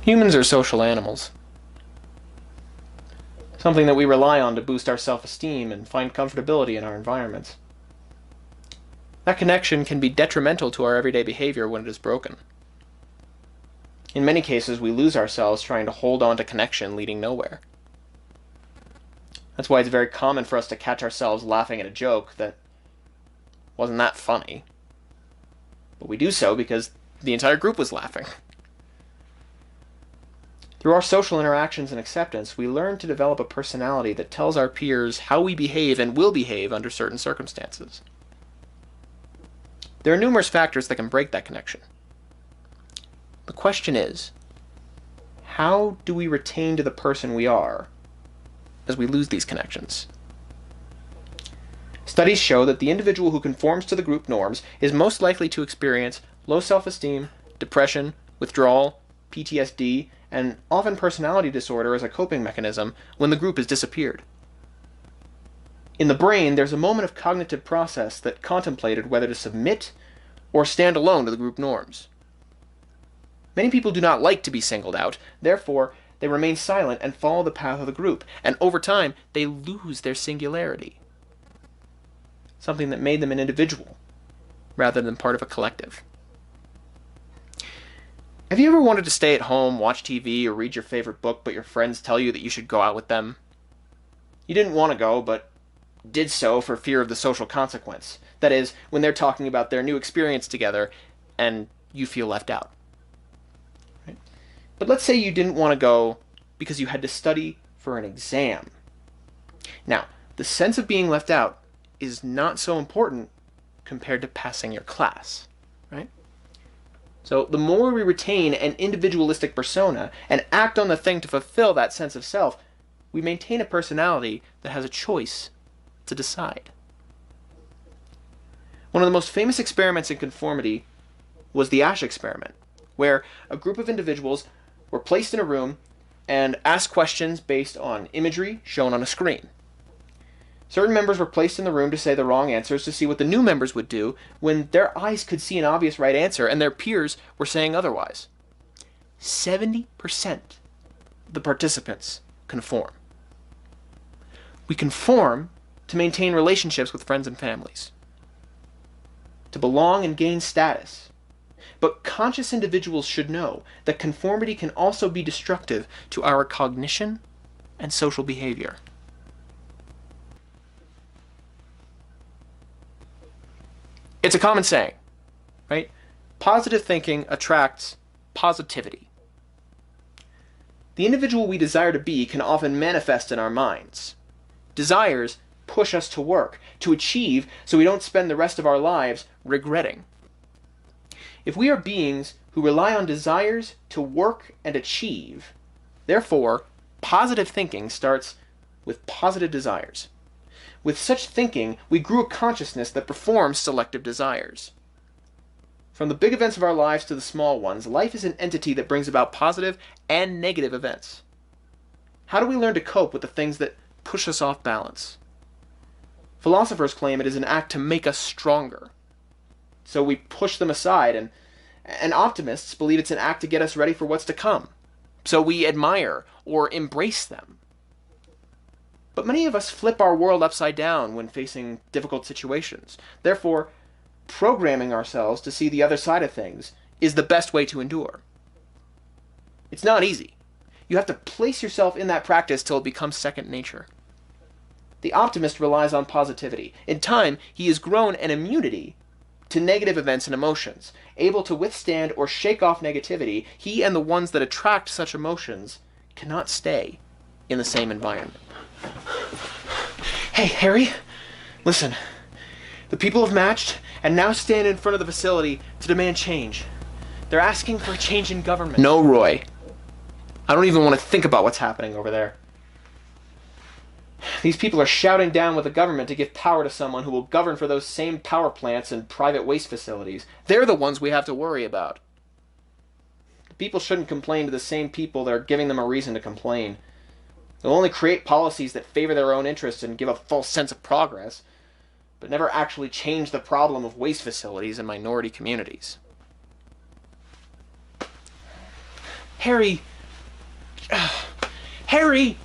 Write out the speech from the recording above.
Humans are social animals, something that we rely on to boost our self-esteem and find comfortability in our environments. That connection can be detrimental to our everyday behavior when it is broken. In many cases, we lose ourselves trying to hold on to connection leading nowhere. That's why it's very common for us to catch ourselves laughing at a joke that wasn't that funny. But we do so because the entire group was laughing. Through our social interactions and acceptance, we learn to develop a personality that tells our peers how we behave and will behave under certain circumstances. There are numerous factors that can break that connection. The question is, how do we retain to the person we are as we lose these connections? Studies show that the individual who conforms to the group norms is most likely to experience low self-esteem, depression, withdrawal, PTSD, and often personality disorder as a coping mechanism when the group has disappeared. In the brain, there's a moment of cognitive process that contemplated whether to submit or stand alone to the group norms. Many people do not like to be singled out, therefore they remain silent and follow the path of the group, and over time they lose their singularity, something that made them an individual rather than part of a collective. Have you ever wanted to stay at home, watch TV, or read your favorite book, but your friends tell you that you should go out with them? You didn't want to go, but did so for fear of the social consequence. That is, when they're talking about their new experience together, and you feel left out. Right? But let's say you didn't want to go because you had to study for an exam. Now, the sense of being left out is not so important compared to passing your class, right? So the more we retain an individualistic persona and act on the thing to fulfill that sense of self, we maintain a personality that has a choice to decide. One of the most famous experiments in conformity was the Asch experiment, where a group of individuals were placed in a room and asked questions based on imagery shown on a screen. Certain members were placed in the room to say the wrong answers to see what the new members would do when their eyes could see an obvious right answer and their peers were saying otherwise. 70% of the participants conform. We conform to maintain relationships with friends and families, to belong and gain status. But conscious individuals should know that conformity can also be destructive to our cognition and social behavior. It's a common saying, right? Positive thinking attracts positivity. The individual we desire to be can often manifest in our minds. Desires push us to work, to achieve, so we don't spend the rest of our lives regretting. If we are beings who rely on desires to work and achieve, therefore, positive thinking starts with positive desires. With such thinking, we grew a consciousness that performs selective desires. From the big events of our lives to the small ones, life is an entity that brings about positive and negative events. How do we learn to cope with the things that push us off balance? Philosophers claim it is an act to make us stronger. So we push them aside, and optimists believe it's an act to get us ready for what's to come. So we admire or embrace them. But many of us flip our world upside down when facing difficult situations. Therefore, programming ourselves to see the other side of things is the best way to endure. It's not easy. You have to place yourself in that practice till it becomes second nature. The optimist relies on positivity. In time, he has grown an immunity to negative events and emotions. Able to withstand or shake off negativity, he and the ones that attract such emotions cannot stay in the same environment. Hey, Harry, listen. The people have matched and now stand in front of the facility to demand change. They're asking for a change in government. No, Roy. I don't even want to think about what's happening over there. These people are shouting down with the government to give power to someone who will govern for those same power plants and private waste facilities. They're the ones we have to worry about. The people shouldn't complain to the same people that are giving them a reason to complain. They'll only create policies that favor their own interests and give a false sense of progress, but never actually change the problem of waste facilities in minority communities. Harry, Harry,